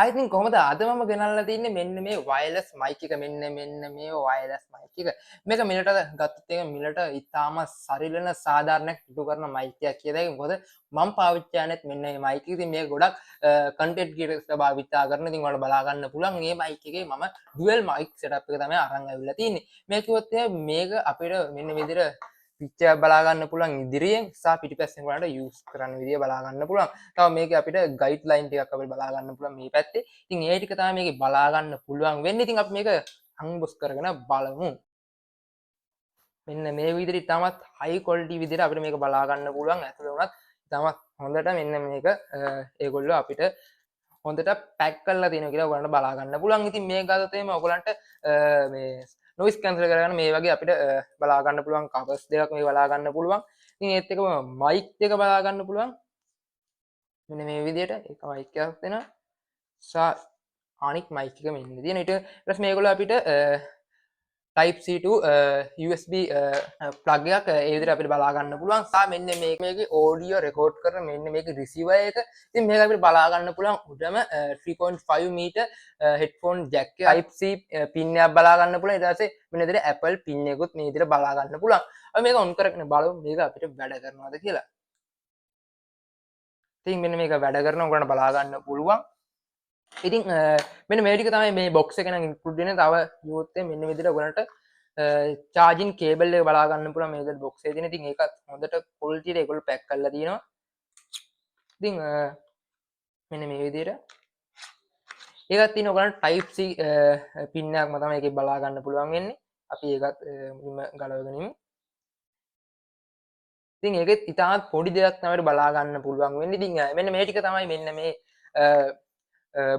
ඉතින් කොහොමද අද මම ගෙනල්ලා තින්නේ මෙන්න මේ වයර්ලස් මයික් එක මෙන්න මේ වයර්ලස් මයික් එක. මේක මිලට ගත්තොත් එක මිලට ඉතාම සරිලන සාධාරණයක් ඉටු කරන මයික් එකක් කියලා. ඒක මොකද මම පාවිච්චි කරන්නේත් මෙන්න මේ මයික් එක. ඉතින් මේක ගොඩක් කන්ටෙන්ට් ක්‍රියේටර්ස්ලා භාවිතා කරන. ඉතින් ඔයාලට බලා ගන්න පුළුවන් මේ මයික් එකේ මම ඩුවල් මයික් සෙටප් එක තමයි අරන් ඇවිල්ලා තින්නේ. මේ කිව්වොත් මේක අපිට මෙන්න විදිහට පික්චර් බලා ගන්න පුළුවන් ඉදිරියෙන් සහ පිටිපස්සෙන් වලට යූස් කරන්න විදිය බලා ගන්න පුළුවන්. තව මේකේ අපිට ගයිඩ් ලයින් ටිකක් අපිට බලා ගන්න පුළුවන් මේ පැත්තේ. ඉතින් ඒ ටික තමයි මේකේ බලා ගන්න පුළුවන් වෙන්නේ. ඉතින් අපි මේක අන්බොක්ස් කරගෙන බලමු. මෙන්න මේ විදිහට ඉතාමත් හයි ක්වොලිටි විදිහට අපිට මේක බලා ගන්න පුළුවන්. ඇතුළේ වුණත් ඉතාමත් හොඳට මෙන්න මේක ඒගොල්ලෝ අපිට හොඳට පැක් කරලා තියෙනවා කියලා ඔයගලන්ට බලා ගන්න පුළුවන්. ඉතින් මේක ගත්තොත් එහෙම ඔයගලන්ට මේ නොයිස් කැන්සල් කරගන්න මේ වගේ අපිට බලා ගන්න පුළුවන් කවර්ස් දෙකක් මේ බලා ගන්න පුළුවන්. ඉතින් ඒත් එක්කම මයික් එක බලා ගන්න පුළුවන්. මෙන්න මේ විදිහට ඒක මයික් එකක් දෙනවා. අනික් මයික් එක මෙන්න තියෙන. ඊට පස්සේ මේගොල්ලෝ අපිට Type C to USB plug එකක් ඒ විදිහට අපිට බලා ගන්න පුළුවන්. සහ මෙන්න මේකේ audio record කරන මෙන්න මේකේ receiver එක. ඉතින් මේක අපිට බලා ගන්න පුළුවන් උඩම 3.5 meter headphone jack එක Type C pin එකක් බලා ගන්න පුළුවන්. ඊට පස්සේ මෙන්න විදිහට Apple pin එකකුත් මේ විදිහට බලා ගන්න පුළුවන්. අපි මේක on කරගෙන බලමු මේක අපිට වැඩ කරනවද කියලා. ඉතින් මෙන්න මේක වැඩ කරනවා ඔයගොල්ලන්ට බලා ගන්න පුළුවන්. ඉතින් මෙන්න මේ ටික තමයි මේ බොක්ස් එකේ නම් ඉන්ක්ලූඩ් වෙන්නේ. තව යුත් මෙන්න විදිහට ඔයගලන්ට චාර්ජින් කේබල් එක බලා ගන්න පුළුවන් මේ විදිහට බොක්ස් එකේ තියෙන. ඉතින් ඒකත් හොඳට ක්වොලිටියට ඒගොල්ලෝ පැක් කරලා තියෙනවා. ඉතින් මෙන්න මේ විදිහට ඒකත් තියෙන ඔයගලන්ට Type C පින් එකක්ම තමයි ඒකේ බලා ගන්න පුළුවන් වෙන්නේ. අපි ඒකත් මුලින්ම ගලවගෙන ඉමු. ඉතින් ඒකෙත් ඉතාමත් පොඩි දෙයක් තමයි බලා ගන්න පුළුවන් වෙන්නේ. ඉතින් මෙන්න මේ ටික තමයි මෙන්න මේ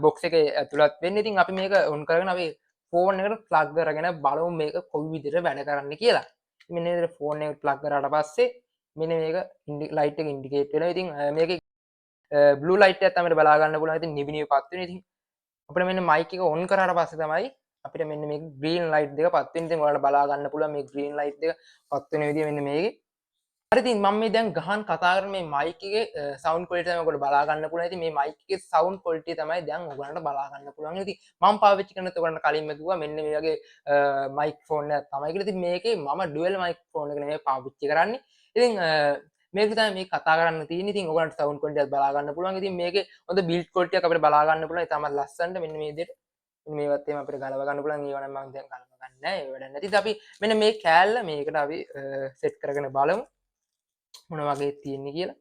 බොක්ස් එකේ ඇතුළත් වෙන්නේ. ඉතින් අපි මේක ඔන් කරගෙන අපි ෆෝන් එකට ප්ලග් කරගෙන බලමු මේක කොයි විදිහට වැඩ කරන්නේ කියලා. මෙන්න මේ විදිහට ෆෝන් එකට ප්ලග් කරාට පස්සේ මෙන්න මේක ලයිට් එක ඉන්ඩිකේට් වෙනවා. ඉතින් මේකේ බ්ලූ ලයිට් එකක් තමයි බලා ගන්න පුළුවන්. ඉතින් නිවි නිවි පත් වෙනවා. ඉතින් අපිට මෙන්න මයික් එක ඔන් කරාට පස්සේ තමයි අපිට මෙන්න මේ ග්‍රීන් ලයිට් දෙක පත් වෙන්නේ. ඉතින් ඔයාලට බලා ගන්න පුළුවන් මේ ග්‍රීන් ලයිට් දෙක පත් වෙන විදිය මෙන්න මේකේ. හරි ඉතින් මම මේ දැන් ගහන් කතා කරන මේ මයික් එකේ සවුන්ඩ් ක්වොලිටි තමයි ඔයගොල්ලෝ බලා ගන්න පුළුවන්. ඉතින් මේ මයික් එකේ සවුන්ඩ් ක්වොලිටි තමයි දැන් ඔයගොල්ලන්ට බලා ගන්න පුළුවන්. ඉතින් මම පාවිච්චි කරනත් ඔයගොල්ලන්ට කලින්ම කිව්වා මෙන්න මේ වගේ මයික්‍රොෆෝන් එකක් තමයි කියලා. ඉතින් මේකේ මම ඩුවල් මයික්‍රොෆෝන් එක නෙමෙයි පාවිච්චි කරන්නේ. ඉතින් මේක තමයි මේ කතා කරන්න තියෙන්නේ. ඉතින් ඔයගොල්ලන්ට සවුන්ඩ් ක්වොලිටි එකක් බලා ගන්න පුළුවන්. ඉතින් මේකේ හොඳ බිල්ඩ් ක්වොලිටි එකක් අපිට බලා ගන්න පුළුවන්. ඒ තමයි ලස්සනට මෙන්න මේ විදිහට මේවත් එහෙම අපිට ගලව ගන්න පුළුවන්. ඒවා නම් මම දැන් ගලව ගන්න නැහැ. ඒ වැඩක් නැති. ඉතින් අපි මෙන්න මේ කෑල්ල මේකට අපි සෙට් කරගෙන බලමු. මොන වගේ තියෙන්නේ කියලා.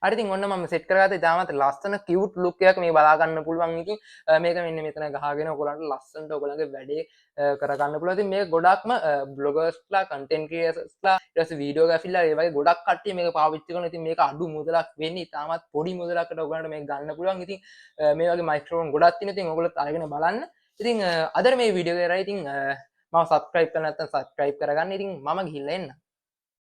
හරි ඉතින් ඔන්න මම සෙට් කරගත්තා. ඉතාමත් ලස්සන කියුට් ලුක් එකක් මේ බලා ගන්න පුළුවන්. ඉතින් මේක මෙන්න මෙතන ගහගෙන ඔයගොල්ලන්ට ලස්සනට ඔයගොල්ලන්ගේ වැඩේ කරගන්න පුළුවන්. ඉතින් මේක ගොඩක්ම බ්ලොගර්ස්ලා, කන්ටෙන්ට් ක්‍රියේටර්ස්ලා, ඊට පස්සේ වීඩියෝග්‍රැෆිලා ඒ වගේ ගොඩක් කට්ටිය මේක පාවිච්චි කරනවා. ඉතින් මේක අඩු මුදලක් වෙන්නේ. ඉතාමත් පොඩි මුදලකට ඔයගොල්ලන්ට මේක ගන්න පුළුවන්. ඉතින් මේ වගේ මයික්‍රොෆෝන් ගොඩක් තියෙනවා. ඉතින් ඔයගොල්ලොත් අරගෙන බලන්න. ඉතින් අද මේ වීඩියෝ එක කරා. ඉතින් මම සබස්ක්‍රයිබ් කරලා නැත්නම් සබස්ක්‍රයිබ් කරගන්න. ඉතින් මම ගිහිල්ලා එන්න.